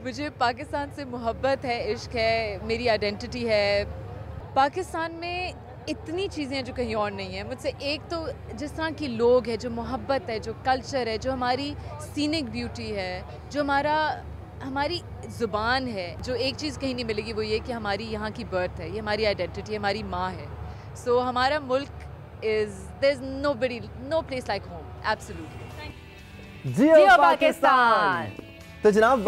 मुझे पाकिस्तान से मोहब्बत है, इश्क है, मेरी आइडेंटिटी है। पाकिस्तान में इतनी चीज़ें हैं जो कहीं और नहीं है। मुझसे एक तो जिस तरह की लोग हैं, जो मोहब्बत है, जो कल्चर है, जो हमारी सीनिक ब्यूटी है, जो हमारी ज़ुबान है, जो एक चीज़ कहीं नहीं मिलेगी वो ये कि हमारी यहाँ की बर्थ है, ये हमारी आइडेंटिटी, हमारी माँ है। सो हमारा मुल्क there is no place like home, absolutely. Geo Pakistan. तो जनाब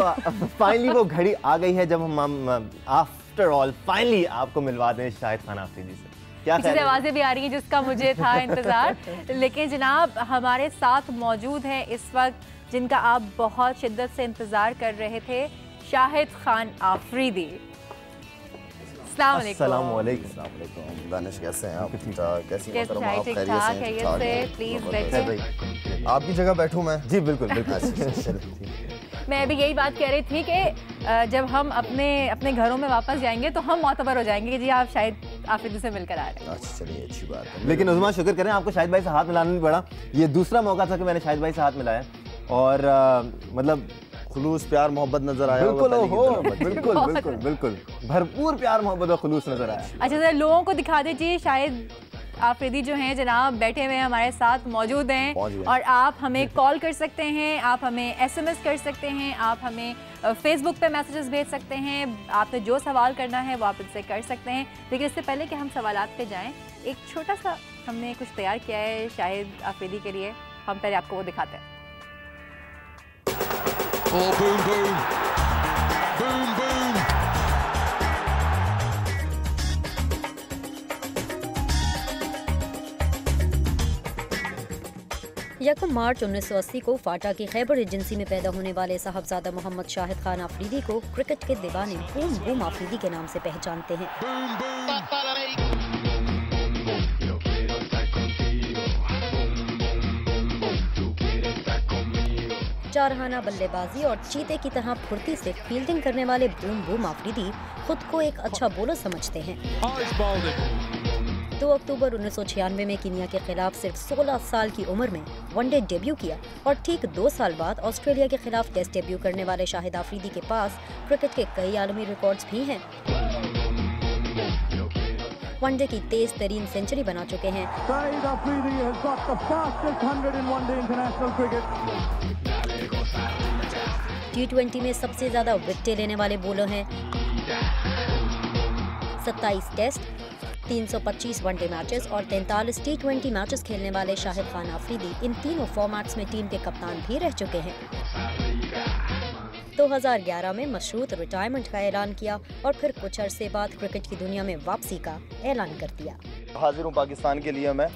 फाइनली वो घड़ी आ गई है जब हम आफ्टर ऑल फाइनली आपको मिलवा दें शाहिद खान आफरीदी से। क्या पीछे से आवाज़ें भी आ रही हैं जिसका मुझे था इंतज़ार। लेकिन जनाब हमारे साथ मौजूद हैं इस वक्त जिनका आप बहुत शिद्दत से इंतज़ार कर रहे थे, शाहिद खान आफरीदी। अस्सलाम वालेकुम। दानिश कैसे हैं आप? कैसी हैं? प्लीज बैठिए। आपकी जगह बैठूं मैं? जी बिल्कुल बिल्कुल। मैं भी यही बात कह रही थी कि जब हम अपने घरों में वापस जाएंगे तो हम मोतबर हो जाएंगे कि जी आप शाहिद आफरीदी से मिलकर आ रहे हैं। अच्छा चलिए, अच्छी बात है। लेकिन उज़मा शुक्र करें आपको शाहिद भाई से हाथ मिलाना नहीं पड़ा। ये दूसरा मौका था कि मैंने शाहिद भाई से हाथ मिलाया और मतलब खुलूस प्यार मोहब्बत नजर आया। बिल्कुल भरपूर प्यार मोहब्बत और खुलूस नजर आया। अच्छा सर, लोगों को दिखा दीजिए शाहिद आफरीदी जो हैं जनाब बैठे हुए हमारे साथ मौजूद हैं और आप हमें कॉल कर सकते हैं, आप हमें SMS कर सकते हैं, आप हमें फेसबुक पे मैसेजेस भेज सकते हैं। आपने जो सवाल करना है वो आप इनसे कर सकते हैं। लेकिन इससे पहले कि हम सवालात पे जाएं, एक छोटा सा हमने कुछ तैयार किया है शाहिद आफरीदी के लिए। हम पहले आपको वो दिखाते हैं। Oh, boom, boom. Boom, boom. यकम मार्च 1980 को फाटा की खैबर एजेंसी में पैदा होने वाले साहबजादा मोहम्मद शाहिद खान आफरीदी को क्रिकेट के दीवाने बूम बूम आफरीदी के नाम से पहचानते हैं। चारहाना बल्लेबाजी और चीते की तरह फुर्ती से फील्डिंग करने वाले बूम बूम आफरीदी खुद को एक अच्छा बॉलर समझते हैं। 2 अक्टूबर 1996 में कीनिया के खिलाफ सिर्फ 16 साल की उम्र में वनडे डेब्यू किया और ठीक 2 साल बाद ऑस्ट्रेलिया के खिलाफ टेस्ट डेब्यू करने वाले शाहिद आफरीदी के पास क्रिकेट के कई आलमी रिकॉर्ड्स भी हैं। वनडे की तेज तरीन सेंचुरी बना चुके हैं। T20 में सबसे ज्यादा विकेटें लेने वाले बॉलर हैं। 27 टेस्ट, 325 वनडे मैचेस और 43 T20 मैचेस खेलने वाले शाहिद खान आफरीदी इन तीनों फॉर्मेट्स में टीम के कप्तान भी रह चुके हैं। 2011 में मशरूत रिटायरमेंट का ऐलान किया और फिर कुछ अरसे बाद क्रिकेट की दुनिया में वापसी का ऐलान कर दिया। हाजिर हूँ पाकिस्तान के लिए मैं।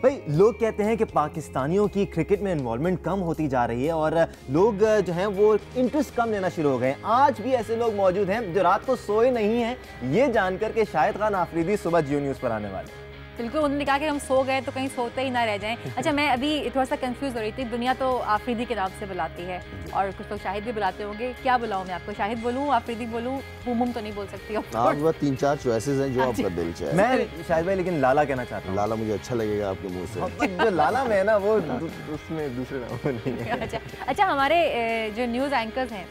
भाई लोग कहते हैं कि पाकिस्तानियों की क्रिकेट में इन्वॉल्वमेंट कम होती जा रही है और लोग जो हैं वो इंटरेस्ट कम लेना शुरू हो गए। आज भी ऐसे लोग मौजूद हैं जो रात को सोए नहीं हैं ये जानकर के शाहिद खान आफरीदी सुबह जियो न्यूज़ पर आने वाले। बिल्कुल, उन्होंने कहा कि हम सो गए तो कहीं सोते ही ना रह जाएं। अच्छा, मैं अभी थोड़ा सा कंफ्यूज हो रही थी। दुनिया तो आफरीदी के नाम से बुलाती है और कुछ लोग शाहिद भी बुलाते होंगे। क्या बुलाऊं मैं आपको? शाहिद बोलूं, आफरीदी बोलूं? बूम तो नहीं बोल सकती हूं। आप 3-4 चॉइसेस हैं जो आपका दिल चाहे। मैं शाहिद भाई लेकिन लाला कहना चाहता हूं। लाला मुझे अच्छा लगेगा आपके मुंह से। जो लाला में है ना वो उसमें दूसरे नाम नहीं है। अच्छा, हमारे जो न्यूज़ एंकर्स हैं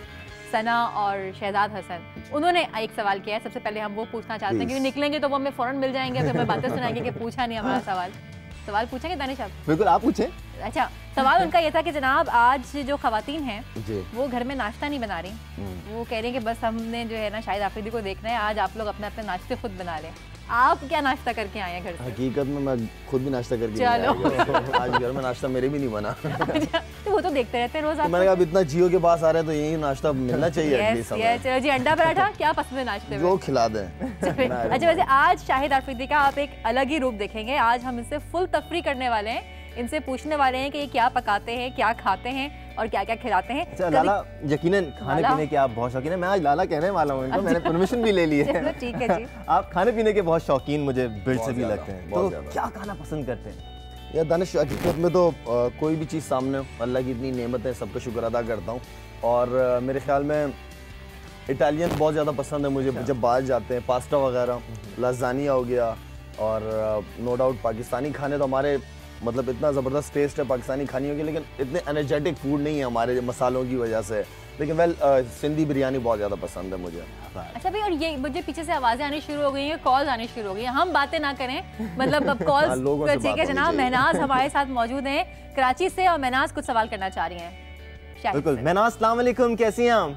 सना और शहजाद हसन, उन्होंने एक सवाल किया है। सबसे पहले हम वो पूछना चाहते हैं क्योंकि निकलेंगे तो वो हमें फ़ौरन मिल जाएंगे, फिर हमें बातें सुनाएंगे कि पूछा नहीं हमारा सवाल पूछेंगे दानिश साहब? बिल्कुल, आप पूछें। अच्छा, सवाल उनका ये था कि जनाब आज जो खवातीन हैं वो घर में नाश्ता नहीं बना रही। वो कह रही हैं कि बस हमने जो है ना शाहिद आफरीदी को देखना है, आज आप लोग अपने अपने नाश्ते खुद बना लें। आप क्या नाश्ता करके आए हैं घर से? हकीकत में मैं खुद भी नाश्ता करके आज घर में नाश्ता मेरे भी नहीं बना। तो वो तो देखते रहते हैं रोज। तो मैंने कहा अब इतना जियो के पास आ रहे हैं तो यही नाश्ता मिलना चाहिए। चलो जी, अंडा पराठा क्या पसंद है नाश्ते में? जो खिला दें। अच्छा, वैसे आज शाहिद आफरीदी का आप एक अलग ही रूप देखेंगे। आज हम इनसे फुल तफरी करने वाले हैं, इनसे पूछने वाले हैं कि ये क्या पकाते हैं, क्या खाते हैं और क्या क्या खिलाते हैं। अच्छा लाला, यकीनन खाने पीने के आप बहुत शौकीन हैं। मैं आज लाला कहने वाला हूँ इनको, मैंने परमिशन भी ले ली है। ठीक है जी। आप खाने पीने के बहुत शौकीन मुझे बिल्ड से भी लगते हैं, तो क्या खाना पसंद करते हैं? यार दानिश, हकीकत में तो कोई भी चीज़ सामने हो, अल्लाह की इतनी नेमत है, सबका शुक्र अदा करता हूँ। और मेरे ख्याल में इटालियन बहुत ज़्यादा पसंद है मुझे जब बाहर जाते हैं, पास्ता वगैरह, लाज़ानिया हो गया, और नो डाउट पाकिस्तानी खाने तो हमारे मतलब इतना ज़बरदस्त टेस्ट है पाकिस्तानी खानियों की, लेकिन इतने एनर्जेटिक फूड नहीं है हमारे मसालों की वजह से। लेकिन सिंधी बिरयानी बहुत ज़्यादा पसंद है मुझे। अच्छा भाई, और ये मुझे पीछे से आवाज़ें आनी शुरू हो गई हैं, कॉल्स आनी शुरू हो गई हैं, हम बातें ना करें, मतलब अब कॉल्स। ठीक है जनाब, महनाज हमारे साथ मौजूद हैं कराची से, और महनाज कुछ सवाल करना चाह रही हैं। बिल्कुल महनाज, अस्सलाम वालेकुम, कैसी हैं आप?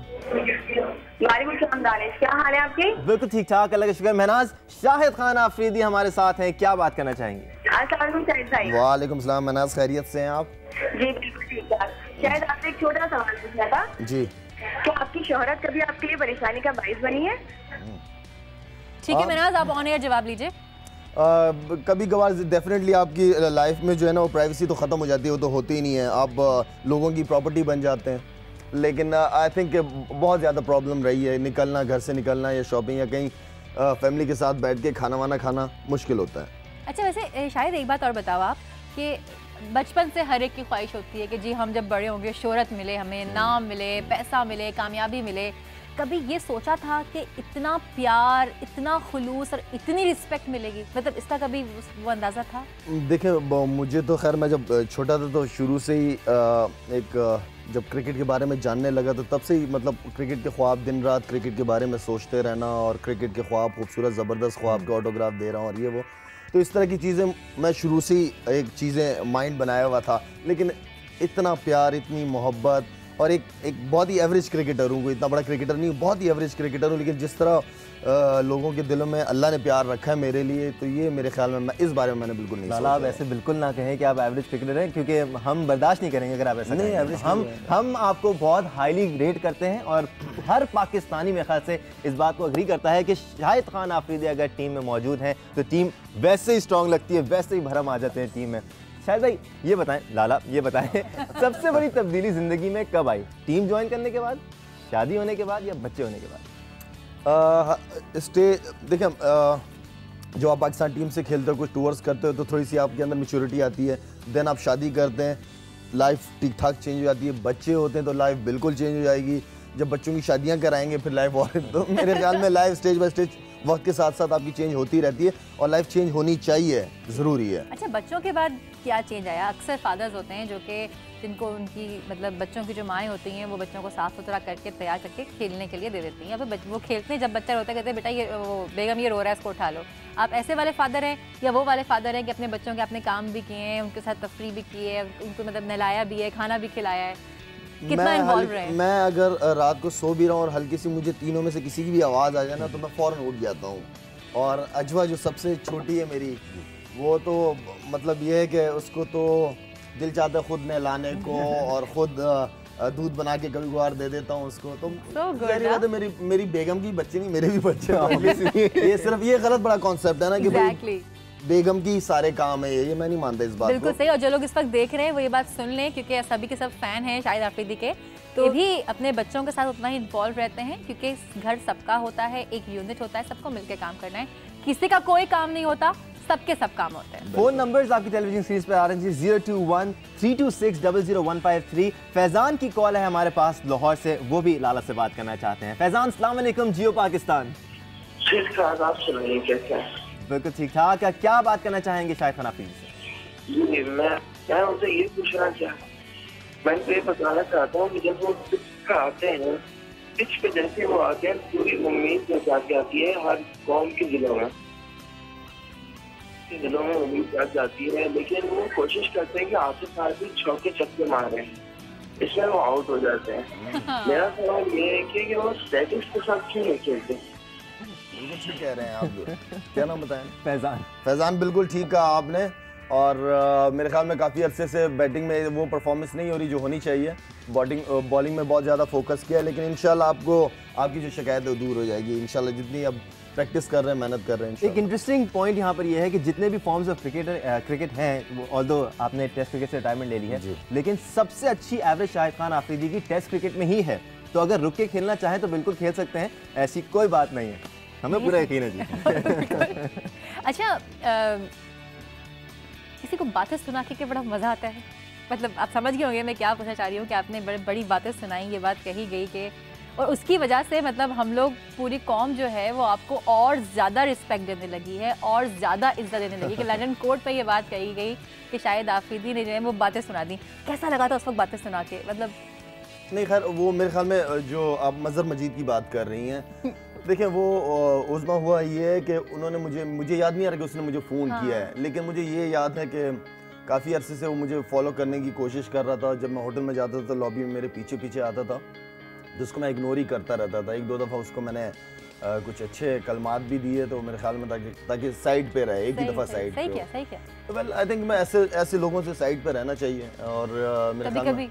वालेकुम सलाम दानिश, क्या हाल है आपके? बिल्कुल ठीक ठाक, अल्लाह का शुक्र। महनाज, शाहिद खान आफरीदी हमारे साथ हैं, क्या बात करना चाहेंगे? वालेकुम सलाम महनाज, खैरियत से हैं आप? जी बिल्कुल ठीक ठाक। शायद आपसे एक छोटा सवाल पूछना था। जी। क्या आपकी शोहरत कभी आपके लिए परेशानी का बाइस बनी है? ठीक है महनाज, आप ऑन एयर जवाब लीजिए। कभी कभार डेफिनेटली आपकी लाइफ में जो है ना वो प्राइवेसी तो ख़त्म हो जाती है, वो तो होती ही नहीं है, आप लोगों की प्रॉपर्टी बन जाते हैं। लेकिन आई थिंक बहुत ज़्यादा प्रॉब्लम रही है, निकलना, घर से निकलना या शॉपिंग या कहीं फैमिली के साथ बैठ के खाना वाना खाना मुश्किल होता है। अच्छा वैसे शायद एक बात और बताओ आप कि बचपन से हर एक की ख्वाहिश होती है कि जी हम जब बड़े होंगे शोहरत मिले, हमें नाम मिले, पैसा मिले, कामयाबी मिले। कभी ये सोचा था कि इतना प्यार, इतना खुलूस और इतनी रिस्पेक्ट मिलेगी? मतलब इसका कभी वो अंदाज़ा था? देखिए मुझे तो खैर मैं जब छोटा था तो शुरू से ही जब क्रिकेट के बारे में जानने लगा तो तब से ही मतलब क्रिकेट के ख्वाब, दिन रात क्रिकेट के बारे में सोचते रहना, और क्रिकेट के ख्वाब, खूबसूरत ज़बरदस्त ख्वाब के ऑटोग्राफ दे रहा हूँ और ये वो, तो इस तरह की चीज़ें मैं शुरू से ही एक चीज़ें माइंड बनाया हुआ था। लेकिन इतना प्यार, इतनी मोहब्बत, और एक बहुत ही एवरेज क्रिकेटर हूँ, कोई इतना बड़ा क्रिकेटर नहीं हूँ, बहुत ही एवरेज क्रिकेटर हूँ, लेकिन जिस तरह लोगों के दिलों में अल्लाह ने प्यार रखा है मेरे लिए, तो ये मेरे ख्याल में मैं इस बारे में मैंने बिल्कुल नहीं सोचा। आप ऐसे बिल्कुल ना कहें कि आप एवरेज क्रिकेटर हैं, क्योंकि हम बर्दाश्त नहीं करेंगे अगर आप ऐसा नहीं। एवरेज हम आपको बहुत हाईली रेट करते हैं, और हर पाकिस्तानी मेरे ख्याल से इस बात को एग्री करता है कि शाहिद खान आफरीदी अगर टीम में मौजूद हैं तो टीम वैसे ही स्ट्रॉन्ग लगती है, वैसे ही भरम आ जाते हैं टीम में। शायद भाई ये बताएं, लाला ये बताएं, सबसे बड़ी तब्दीली ज़िंदगी में कब आई? टीम ज्वाइन करने के बाद, शादी होने के बाद, या बच्चे होने के बाद? देखिए जब आप पाकिस्तान टीम से खेलते हो, कुछ टूर्स करते हो, तो थोड़ी सी आपके अंदर मैच्योरिटी आती है। देन आप शादी करते हैं, लाइफ ठीक ठाक चेंज हो जाती है। बच्चे होते हैं तो लाइफ बिल्कुल चेंज हो जाएगी। जब बच्चों की शादियां कराएंगे फिर लाइफ और तो मेरे ख्याल में लाइफ स्टेज बाय स्टेज वक्त के साथ साथ आपकी चेंज होती रहती है, और लाइफ चेंज होनी चाहिए, ज़रूरी है। अच्छा बच्चों के बाद क्या चेंज आया? अक्सर फादर्स होते हैं जो कि जिनको उनकी मतलब बच्चों की जो माएँ होती हैं वो बच्चों को साफ़ सुथरा करके तैयार करके खेलने के लिए दे देती हैं, या फिर वो खेलते हैं, जब बच्चा रोता है कहते हैं बेटा ये वो बेगम ये रो रहा है इसको उठा लो। आप ऐसे वाले फादर हैं या वो वाले फादर हैं कि अपने बच्चों के अपने काम भी किए हैं, उनके साथ तफरी भी की है, उनको मतलब नहलाया भी है, खाना भी खिलाया है? कितना इन्वॉल्व रहे? मैं अगर रात को सो भी रहा हूँ और हल्की सी मुझे तीनों में से किसी की भी आवाज़ आ जाए ना तो मैं फ़ौरन उठ जाता हूँ। और अजवा जो सबसे छोटी है मेरी, वो तो मतलब ये है कि उसको तो दिल चाहता है खुद नहलाने को और खुद दूध बना के कभी कभार दे देता हूँ उसको। तो बात है मेरी बेगम की बच्चे नहीं, मेरे भी बच्चे। ये सिर्फ ये गलत बड़ा कॉन्सेप्ट है ना कि बेगम की सारे काम है, ये मैं नहीं मानता इस बात को। बिल्कुल सही। और जो लोग इस वक्त देख रहे हैं वो ये बात सुन लें, क्योंकि सभी के सब फैन हैं शाहिद आफरीदी के, तो भी अपने बच्चों के साथ उतना ही इन्वॉल्व रहते हैं, क्योंकि घर सबका होता है, एक यूनिट होता है, सबको मिलकर काम करना है, किसी का कोई काम नहीं होता, सबके सब काम होते हैं। फोन नंबर्स आपकी टेलीविजन सीरीज पर आ रहे हैं, 021-326-00153। फैजान की कॉल है हमारे पास लाहौर से, वो भी लाला से बात करना चाहते हैं। फैजान अस्सलाम वालेकुम, जियो पाकिस्तान। ठीक ठाक, आप सुनाइए कैसे हैं? बिल्कुल ठीक ठाक। क्या बात करना चाहेंगे शाहिद खान आफरीदी से? जी मैं उनसे ये पूछना चाहता, मैं तो ये बताना चाहता हूँ कि जब वो पिच पर आते हैं, पिच पे जैसे वो आते हैं पूरी उम्मीद जाके आती है हर कौम के दिलों में, उम्मीद जाग जाती है, लेकिन वो कोशिश करते हैं कि आखिरकार भी चौके छक्के मारे, इसमें वो आउट हो जाते हैं। मेरा सवाल ये है कि वो स्टैटिक्स के साथ क्यों नहीं खेलते? ठीक कह रहे हैं आप। क्या नाम बताएं? फैजान बिल्कुल ठीक कहा आपने। और मेरे ख्याल में काफ़ी अरसे से बैटिंग में वो परफॉर्मेंस नहीं हो रही जो होनी चाहिए। बॉलिंग में बहुत ज़्यादा फोकस किया है, लेकिन इंशाल्लाह आपकी जो शिकायत है वो दूर हो जाएगी इंशाल्लाह, जितनी अब प्रैक्टिस कर रहे हैं, मेहनत कर रहे हैं। एक इंटरेस्टिंग पॉइंट यहाँ पर यह है कि जितने भी फॉर्म्स ऑफ क्रिकेट हैं, ऑल्दो आपने टेस्ट क्रिकेट से रिटायरमेंट ले ली है, लेकिन सबसे अच्छी एवरेज शाहिद खान आफरीदी की टेस्ट क्रिकेट में ही है। तो अगर रुक के खेलना चाहें तो बिल्कुल खेल सकते हैं, ऐसी कोई बात नहीं है, हमें पूरा यकीन है जी। अच्छा किसी को बातें सुना के बड़ा मज़ा आता है, मतलब आप समझ गए होंगे मैं क्या पूछना चाह रही हूँ कि आपने बड़ी बातें सुनाई। ये बात कही गई कि और उसकी वजह से मतलब हम लोग पूरी कौम जो है वो आपको और ज़्यादा रिस्पेक्ट देने लगी है और ज़्यादा इज्जत देने लगी कि लंदन कोर्ट पे ये बात कही गई कि शाहिद आफरीदी ने जो है वो बातें सुना दी। कैसा लगा था उस वक्त बातें सुना के? मतलब नहीं खैर, वो मेरे ख्याल में जो आप मज़हर मजीद की बात कर रही हैं, देखिए वो उज़मा हुआ ये है कि उन्होंने मुझे याद नहीं आ रहा कि उसने मुझे फ़ोन किया है, लेकिन मुझे ये याद है कि काफ़ी अरसे से वो मुझे फॉलो करने की कोशिश कर रहा था। जब मैं होटल में जाता था तो लॉबी में मेरे पीछे पीछे आता था, जिसको मैं इग्नोर ही करता रहता था। 1-2 दफ़ा उसको मैंने कुछ अच्छे कलमात भी दिए, तो मेरे ख्याल में ताकि साइड पे रहे, एक ही दफ़ा साइड पे। सही क्या। तो वेल आई थिंक मैं ऐसे लोगों से साइड पे रहना चाहिए। और मेरे ख्याल में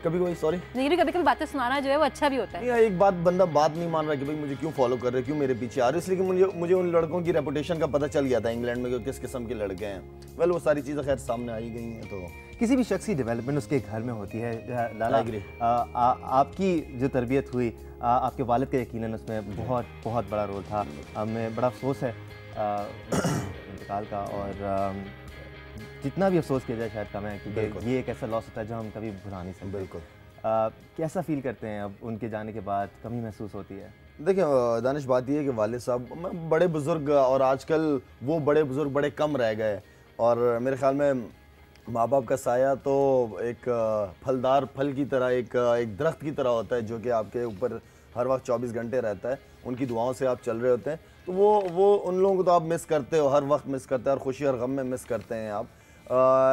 कभी कभी बातें सुनाना जो है वो अच्छा भी होता है। एक बंदा बात नहीं मान रहा कि भाई मुझे क्यों फॉलो कर रहे, क्यों मेरे पीछे आ रहे, इसलिए कि मुझे उन लड़कों की रेपुटेशन का पता चल गया था इंग्लैंड में कि किस किस्म के लड़के हैं। वेल वो सारी चीज़ें खैर सामने आई गई हैं। तो किसी भी शख्स की डेवलपमेंट उसके घर में होती है। लाला, आपकी जो तरबियत हुई, आपके वालिद का यकीनन उसमें बहुत बड़ा रोल था। हमें बड़ा अफसोस है इंतकाल का, और जितना भी अफसोस किया जाए शायद कम है, क्योंकि ये एक ऐसा लॉस होता है जो हम कभी भुला नहीं सकते। बिल्कुल। कैसा फील करते हैं अब उनके जाने के बाद? कमी महसूस होती है? देखिए दानिश, बात ये है कि वालिद साहब बड़े बुज़ुर्ग, और आजकल वो बड़े बुज़ुर्ग बड़े कम रह गए, और मेरे ख्याल में माँ बाप का साया तो एक फलदार फल की तरह, एक दरख्त की तरह होता है जो कि आपके ऊपर हर वक्त 24 घंटे रहता है। उनकी दुआओं से आप चल रहे होते हैं, तो वो उन लोगों को तो आप मिस करते हो, हर वक्त मिस करते हैं, और खुशी और गम में मिस करते हैं आप।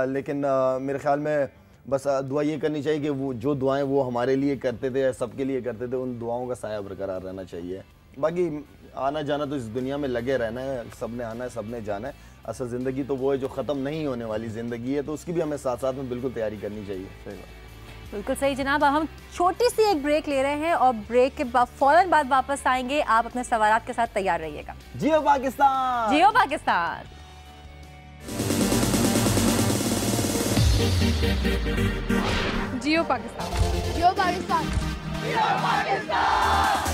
लेकिन मेरे ख्याल में बस दुआ ये करनी चाहिए कि वो जो दुआएं वो हमारे लिए करते थे, सबके लिए करते थे, उन दुआओं का साया बरकरार रहना चाहिए। बाकी आना जाना तो इस दुनिया में लगे रहना है, सब ने आना है, सब ने जाना है। असल ज़िंदगी तो वो है जो ख़त्म नहीं होने वाली ज़िंदगी है, तो उसकी भी हमें साथ साथ में बिल्कुल तैयारी करनी चाहिए। सही बात, बिल्कुल सही जनाब। अब हम छोटी सी एक ब्रेक ले रहे हैं और ब्रेक के बाद फ़ौरन बाद वापस आएंगे। आप अपने सवालात के साथ तैयार रहिएगा। जियो पाकिस्तान, जियो पाकिस्तान। जियो पाकिस्तान, जियो पाकिस्तान, जियो पाकिस्तान।